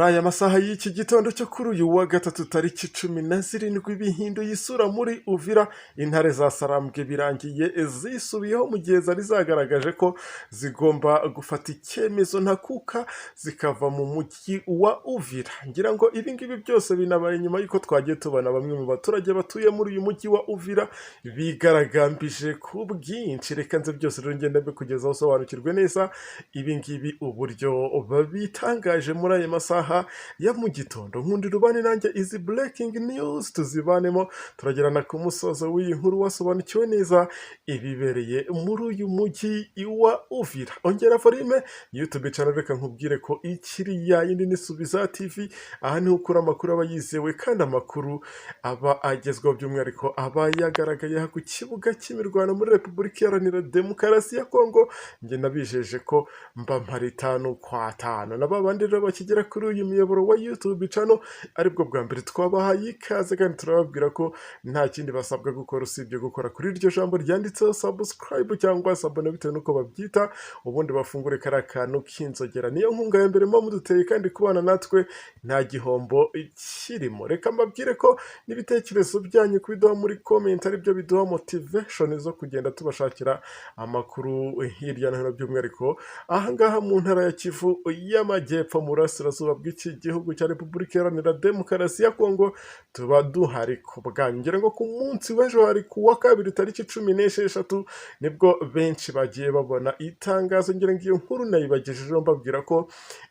muri aya masaha y'iki gitondo cyo kuri uyu wa gatatu tariki 17 Bihinduye Isura muri Uvira, intare za Sarambwe birangiye zisubiyeho mu gihe zari zagaragaje ko zigomba gufata icyemezo ntakuka zikava mu mujyi wa Uvira. Ngira ngo ibi ngibi byose binabaye nyuma y'uko twagiye tubona bamwe mu baturage batuye muri uyu mujyi wa Uvira bigaragambije ku bwinshi. Reka nze byose rero ngenda bikugezaho sobanukirwe neza ibi ngibi uburyo babitangaje muri aya masaha ya mu gitondo. Nkundira ubane nanjye izi breaking news tuzibanemo, turagerana ku musozo w'iyi nkuru wasobanukiwe neza ibibereye muri uyu mujyi wa Uvira. Ongera volume YouTube channel, reka nkubwire ko ikiri ya yindi nisubiza TV, aha niho ukura amakuru aba yizewe kandi amakuru aba agezweho, by'umwihariko aba yagaragaye ku kibuga cy'imirwano muri Repubulika Iharanira Demokarasi ya Kongo. Njye nabijeje ko mba mpari 5 kwa 5 na babandi rero bakigera kuri uyu miyoboro wa YouTube channel aribwo bwa mbere twabahaye ikaze, kandi turababwira ko nta kindi basabwa gukora usibye gukora kuri iryo jambo ryanditseho subscribe cyangwa sabone bitewe nuko babyita, ubundi bafungure kariya kantu k'inzogera. Niyo nkunga ya mbere mba muduteye, kandi kubana natwe nta gihombo kirimo. Reka mbabwire ko n'ibitekerezo byanyu kubiduha muri comment aribyo biduha motivation zo kugenda tubashakira amakuru hirya no hino, by'umwihariko ahangaha mu ntara ya Kivu y'Amajyepfo mu burasirazuba bw'iki gihugu cya Repubulika Iharanira Demokarasi ya Kongo. Tuba duhari ku bwanyu. Ngira ngo ku munsi w'ejo hari ku wa kabiri tariki 16 nibwo benshi bagiye babona itangazo. Ngira ngo iyo nkuru nayibagejejeho mbabwira ko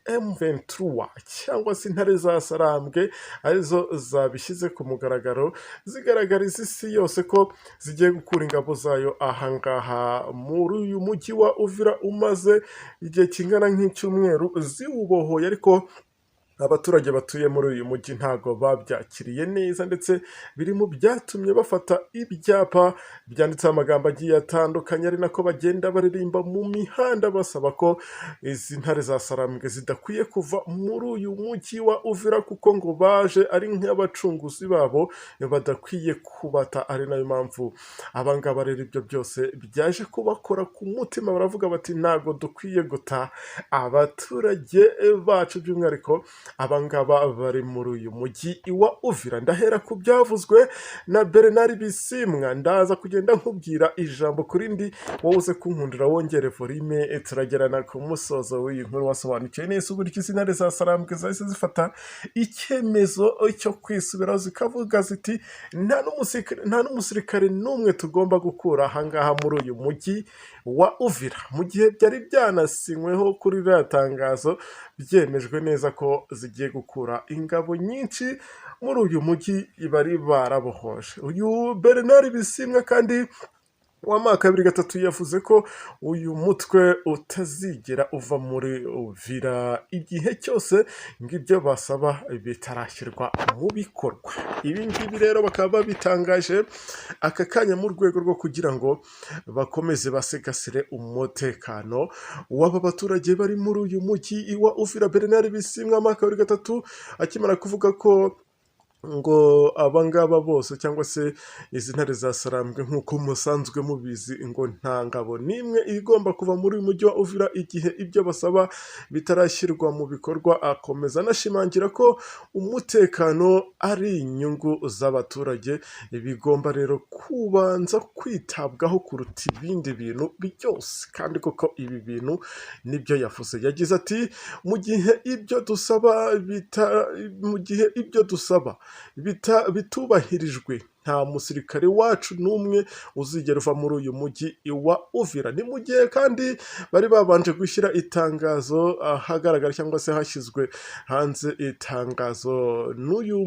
M23 cyangwa se intare za Sarambwe arizo zabishyize ku mugaragaro zigaragariza isi yose ko zigiye gukura ingabo zayo ahangaha muri uyu mujyi wa Uvira umaze igihe kingana nk'icyumweru ziwubohoye. Ariko abaturage batuye muri uyu mujyi ntago babyakiriye neza, ndetse biri mu byatumye bafata ibyapa byanditseho amagambo agiye atandukanye, ari nako bagenda baririmba mu mihanda basaba ko izi ntare za Sarambwe zidakwiye kuva muri uyu mujyi wa Uvira, kuko ngo baje ari nk'abacunguzi babo badakwiye kubata. Ari nayo mpamvu abangaba rero ibyo byose byaje kubakora ku mutima, baravuga bati ntago dukwiye guta abaturage bacu, by'umwihariko abangaba bari muri uyu mujyi wa Uvira. Ndahera ku byavuzwe na Bernard Bisimwa, ndaza kugenda nkubwira ijambo kuri ndi, wowe uze kunkundira wongere volume. Turagerana ku musozo w'iyi nkuru wasobanukiwe neza uburyo izi ntare za Sarambwe zahise zifata icyemezo cyo kwisubiraho, zikavuga ziti nta n'umusirikare n'umwe tugomba gukura ahangaha muri uyu mujyi wa Uvira, mu gihe byari byanasinyweho kuri iriya tangazo byemejwe neza ko zigiye gukura ingabo nyinshi muri uyu mujyi bari barabohoje. Uyu Bernard Bisimwa kandi w'amaka 2 yavuze ko uyu mutwe utazigera uva muri Uvira igihe cyose ngibyo basaba bitarashyirwa mu bikorwa. Ibi ngibi rero bakaba bitangaje aka kanya mu rwego rwo kugira ngo bakomeze basigasire umutekano w'aba baturage bari muri uyu mujyi wa Uvira. Bernard Bisimwa amaka 2 akimara kuvuga ko ngo abangaba bose cyangwa se izi ntare za Sarambwe nk'uko musanzwe mubizi ngo nta ngabo n'imwe igomba kuva muri uyu mujyi wa Uvira igihe ibyo basaba bitarashyirwa mu bikorwa. Akomeza anashimangira ko umutekano ari inyungu z'abaturage, bigomba rero kubanza kwitabwaho kuruta ibindi bintu byose, kandi koko ibi bintu nibyo yavuze. Yagize ati mu gihe ibyo dusaba bitubahirijwe nta musirikare wacu n'umwe uzigera uva muri uyu mujyi wa Uvira. Ni mu gihe kandi bari babanje gushyira itangazo ahagaragara, cyangwa se hashyizwe hanze itangazo n'uyu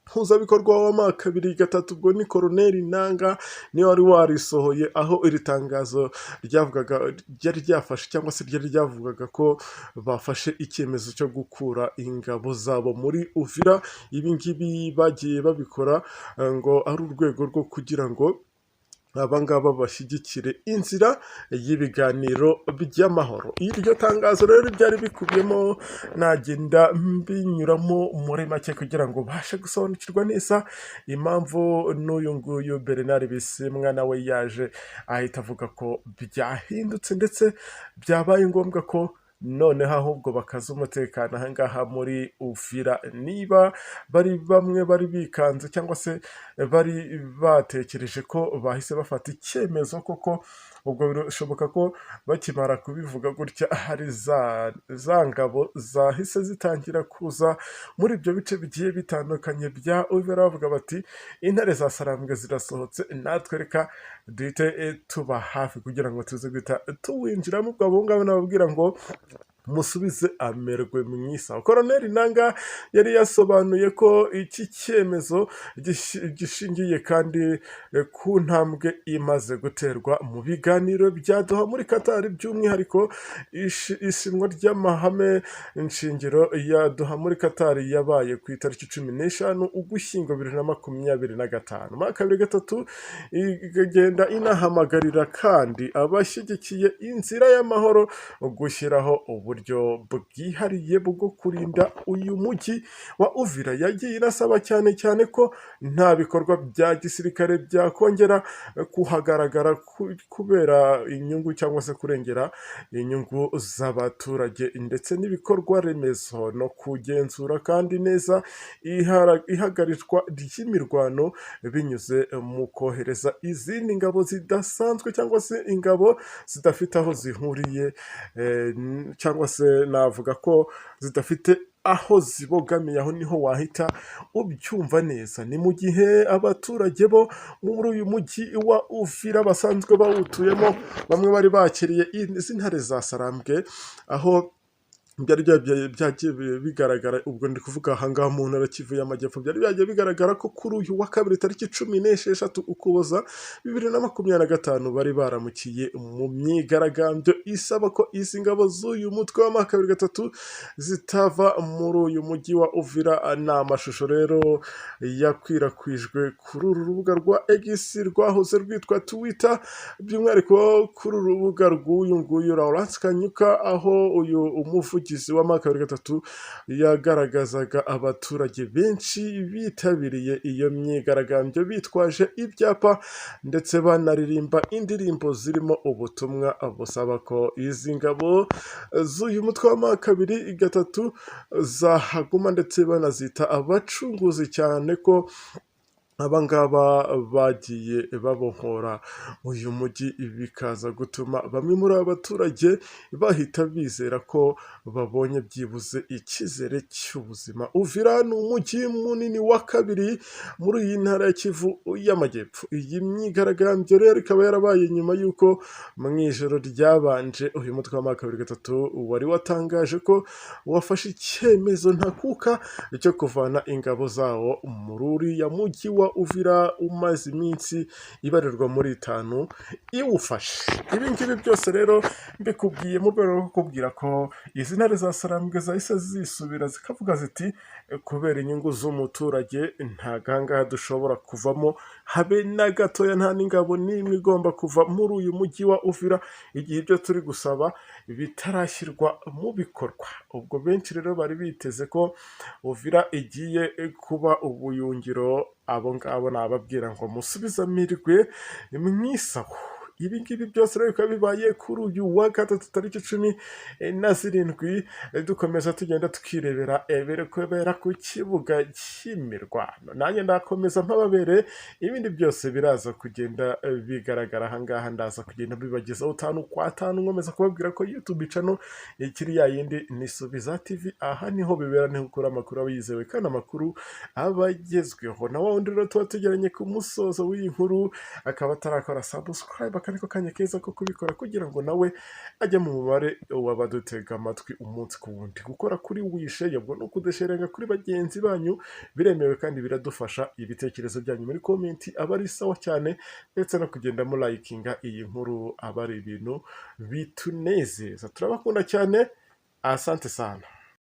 mpuzabikorwa w'amaka 2 ubwo ni Colonel Nanga niyo wari warisohoye, aho iri tangazo ryari ryafashe cyangwa se ryari ryavugaga ko bafashe icyemezo cyo gukura ingabo zabo muri Uvira. Ibi ngibi bagiye babikora ngo ari urwego rwo kugira ngo abangaba bashyigikire inzira y'ibiganiro by'amahoro. Iryo tangazo rero byari bikubiyemo, nagenda mbinyuramo muri make kugira ngo bashe gusobanukirwa neza impamvu n'uyu nguyu Bernard Bisimwa nawe yaje ahita avuga ko byahindutse, ndetse byabaye ngombwa ko noneho ahubwo bakaza umutekano ahangaha muri Uvira, niba bamwe bari bikanze cyangwa se bari batekereje ko bahise bafata icyemezo koko, ubwo birashoboka ko bakimara kubivuga gutya hari za ngabo zahise zitangira kuza muri ibyo bice bigiye bitandukanye bya Uvira, bavuga bati intare za Sarambwe zirasohotse, natwe reka duhite tuba hafi kugira ngo tuze guhita tuwinjiramo. Ubwo abo ngabo nababwira ngo musubize amerwe mwiza. Koroneli Nanga yari yasobanuye ko iki cyemezo gishingiye kandi ku ntambwe imaze guterwa mu biganiro bya Doha muri Qatar, by'umwihariko ishimwa ry'amahame nshingiro ya Doha muri Qatar yabaye ku itariki 15 Ugushyingo 2025. Mu kabiri gatatu igenda inahamagarira kandi abashyigikiye inzira y'amahoro gushyiraho uburyo bwihariye bwo kurinda uyu mujyi wa Uvira. Yagiye inasaba cyane cyane ko nta bikorwa bya gisirikare byakongera kuhagaragara kubera inyungu cyangwa se kurengera inyungu z'abaturage ndetse n'ibikorwa remezo, no kugenzura kandi neza ihagaritswa ry'imirwano binyuze mu kohereza izindi ngabo zidasanzwe cyangwa se ingabo zidafite aho zihuriye, cyangwa se navuga ko zidafite aho zibogamiye. Aho niho wahita ubyumva neza. Ni mu gihe abaturage bo muri uyu mujyi wa Uvira basanzwe bawutuyemo bamwe bari bakiriye izi ntare za Sarambwe, aho byari byagiye bigaragara, ubwo ndi kuvuga ahangaha mu ntara Kivu y'Amajyepfo, byari byagiye bigaragara ko kuri uyu wa kabiri tariki 16 Ukuboza 2025 bari baramukiye mu myigaragambyo isaba ko izi ngabo z'uyu mutwe wa kabiri gatatu zitava muri uyu mujyi wa Uvira. Ni amashusho rero yakwirakwijwe kuri uru rubuga rwa X rwahoze rwitwa Twitter, by'umwihariko kuri uru rubuga rw'uyu nguyu Laurence Kanyuka, aho uyu umuvugizi wa kabiri gatatu yagaragazaga abaturage benshi bitabiriye iyo myigaragambyo bitwaje ibyapa ndetse banaririmba indirimbo zirimo ubutumwa busaba ko izi ngabo z'uyu mutwe wa kabiri gatatu zahaguma, ndetse banazita abacunguzi cyane ko abangaba bagiye babohora uyu mujyi, bikaza gutuma bamwe muri aba baturage bahita bizera ko babonye byibuze icyizere cy'ubuzima. Uvira ni umujyi munini wa kabiri muri iyi ntara ya Kivu y'Amajyepfo. Iyi myigaragambyo rero ikaba yarabaye nyuma y'uko mu ijoro ryabanje uyu mutwe wa kabiri gatatu wari watangaje ko wafashe icyemezo ntakuka cyo kuvana ingabo zawo muri uriya mujyi wa Uvira umaze iminsi ibarirwa muri 5 iwufashe. Ibi ngibi byose rero mbikubwiye mu rwego rwo kukubwira ko izi ntare za Sarambwe zahise zisubira zikavuga ziti kubera inyungu z'umuturage nta ganga dushobora kuvamo habe na gatoya, nta n'ingabo n'imwe igomba kuva muri uyu mujyi wa Uvira igihe ibyo turi gusaba bitarashyirwa mu bikorwa. Ubwo benshi rero bari biteze ko Uvira igiye kuba ubuyungiro. Abo ngabo nababwira ngo musubize amirwe mwisaho. Ibi ngibi byose rero bikaba bibaye kuri uyu wa gatatu tariki 17 dukomeza tugenda tukirebera kubera ku kibuga cy'imirwano. Nanjye ndakomeza mpababere, ibindi byose biraza kugenda bigaragara ahangaha, ndaza kugenda bibagezaho 5 kwa 5 nkomeza kubabwira ko YouTube channel ikiri ya yindi Nisubiza TV. Aha niho bibera, niho ukora amakuru aba yizewe kandi amakuru abagezweho. Na wundi rero tuba tugeranye ku musozo w'iyi nkuru akaba atarakora subscribe, ariko kanya keza ko kubikora kugira ngo nawe ajye mu mubare w'abadutega amatwi umunsi ku wundi. Gukora kuri wishe yabwo no kudesherenga kuri bagenzi banyu biremewe kandi biradufasha. Ibitekerezo byanyu muri comment aba ari sawa cyane, ndetse no kugenda mu likinga iyi nkuru aba ari ibintu bitunezeza. Turabakunda cyane, asante sana.